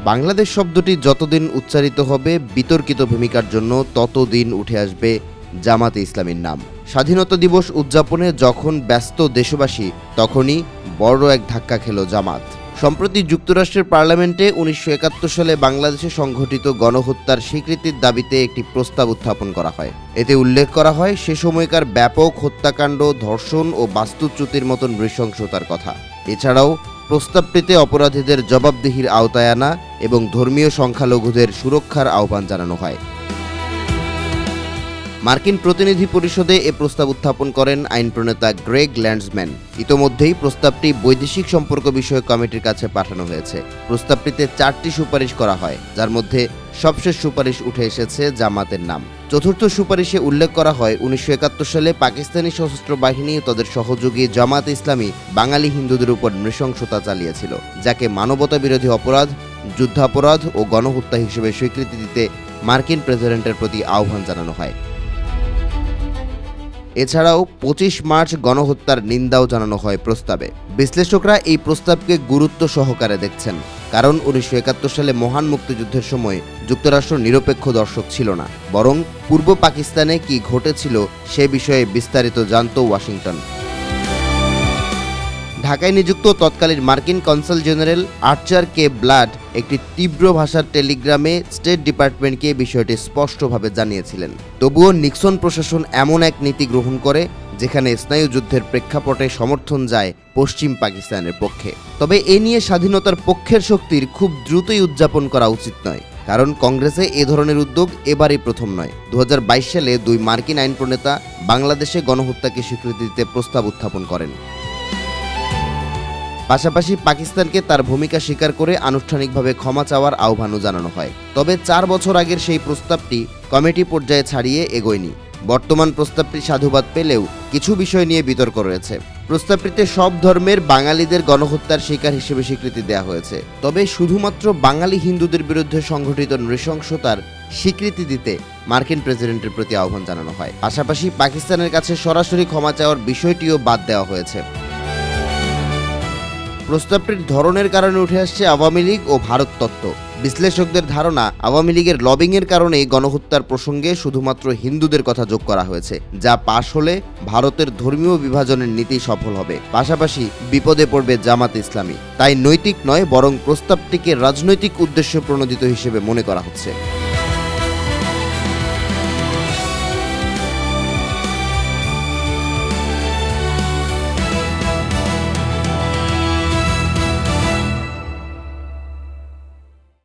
বাংলাদেশ শব্দটি যতদিন উচ্চারিত হবে বিতর্কিত ভূমিকার জন্য ততদিন উঠে আসবে জামাতে ইসলামীর নাম। স্বাধীনতা দিবস উদযাপনে যখন ব্যস্ত দেশবাসী, তখনই বড় এক ধাক্কা খেল জামাত। সম্প্রতি যুক্তরাষ্ট্রের পার্লামেন্টে ১৯৭১ সালে বাংলাদেশে সংঘটিত গণহত্যার স্বীকৃতির দাবিতে একটি প্রস্তাব উত্থাপন করা হয়। এতে উল্লেখ করা হয় সে সময়কার ব্যাপক হত্যাকাণ্ড, ধর্ষণ ও বাস্তুচ্যুতির মতন নৃশংসতার কথা। এছাড়াও প্রস্তাবটিতে অপরাধীদের জবাবদিহির আওতায় আনা এবং ধর্মীয় সংখ্যালঘুদের সুরক্ষার আহ্বান জানানো হয়। মার্কিন প্রতিনিধি পরিষদে এ প্রস্তাব উত্থাপন করেন আইন প্রণেতা গ্রেগ ল্যান্ডসম্যান। ইতোমধ্যেই প্রস্তাবটি বৈদেশিক সম্পর্ক বিষয়ক কমিটির কাছে পাঠানো হয়েছে। প্রস্তাবটিতে 4টি সুপারিশ করা হয়, যার মধ্যে সবশেষ সুপারিশ উঠে এসেছে জামাতের নাম। চতুর্থ সুপারিশে উল্লেখ করা হয় ১৯৭১ সালে পাকিস্তানি সশস্ত্র বাহিনী ও তাদের সহযোগী জামাত ইসলামী বাঙালি হিন্দুদের উপর নৃশংসতা চালিয়েছিল, যাকে মানবতা বিরোধী অপরাধ, যুদ্ধাপরাধ ও গণহত্যা হিসেবে স্বীকৃতি দিতে মার্কিন প্রেসিডেন্টের প্রতি আহ্বান জানানো হয়। এছাড়াও ২৫ মার্চ গণহত্যার নিন্দাও জানানো হয় প্রস্তাবে। বিশ্লেষকরা এই প্রস্তাবকে গুরুত্ব সহকারে দেখছেন, কারণ ১৯৭১ সালে মহান মুক্তিযুদ্ধের সময় যুক্তরাষ্ট্র নিরপেক্ষ দর্শক ছিল না, বরং পূর্ব পাকিস্তানে কি ঘটেছিল সে বিষয়ে বিস্তারিত জানত ওয়াশিংটন। ঢাকায় নিযুক্ত তৎকালীন মার্কিন কনসাল জেনারেল আর্চার কে ব্লাড একটি তীব্র ভাষার টেলিগ্রামে স্টেট ডিপার্টমেন্টকে বিষয়টি স্পষ্টভাবে জানিয়েছিলেন। তবুও নিক্সন প্রশাসন এমন এক নীতি গ্রহণ করে যেখানে স্নায়ুযুদ্ধের প্রেক্ষাপটে সমর্থন যায় পশ্চিম পাকিস্তানের পক্ষে। তবে এ নিয়ে স্বাধীনতার পক্ষের শক্তির খুব দ্রুতই উদযাপন করা উচিত নয়, কারণ কংগ্রেসে এ ধরনের উদ্যোগ এবারই প্রথম নয়। ২০২২ সালে ২ মার্কিন আইন প্রণেতা বাংলাদেশে গণহত্যাকে স্বীকৃতি দিতে প্রস্তাব উত্থাপন করেন। পাশাপাশি পাকিস্তানকে তার ভূমিকা স্বীকার করে আনুষ্ঠানিকভাবে ক্ষমা চাওয়ার আহ্বানও জানানো হয়। তবে 4 বছর আগের সেই প্রস্তাবটি কমিটি পর্যায়ে ছাড়িয়ে এগোয়নি। বর্তমান প্রস্তাবটি সাধুবাদ পেলেও কিছু বিষয় নিয়ে বিতর্ক রয়েছে। প্রস্তাবটিতে সব ধর্মের বাঙালিদের গণহত্যার শিকার হিসেবে স্বীকৃতি দেওয়া হয়েছে, তবে শুধুমাত্র বাঙালি হিন্দুদের বিরুদ্ধে সংঘটিত নৃশংসতার স্বীকৃতি দিতে মার্কিন প্রেসিডেন্টের প্রতি আহ্বান জানানো হয়। পাশাপাশি পাকিস্তানের কাছে সরাসরি ক্ষমা চাওয়ার বিষয়টিও বাদ দেওয়া হয়েছে। প্রস্তাবটির ধরনের কারণে উঠে আসছে আওয়ামী লীগ ও ভারত তত্ত্ব। বিশ্লেষকদের ধারণা, আওয়ামী লীগের লবিংয়ের কারণে গণহত্যার প্রসঙ্গে শুধুমাত্র হিন্দুদের কথা যোগ করা হয়েছে, যা পাশ হলে ভারতের ধর্মীয় বিভাজনের নীতি সফল হবে। পাশাপাশি বিপদে পড়বে জামাত ইসলামী। তাই নৈতিক নয়, বরং প্রস্তাবটিকে রাজনৈতিক উদ্দেশ্য প্রণোদিত হিসেবে মনে করা হচ্ছে।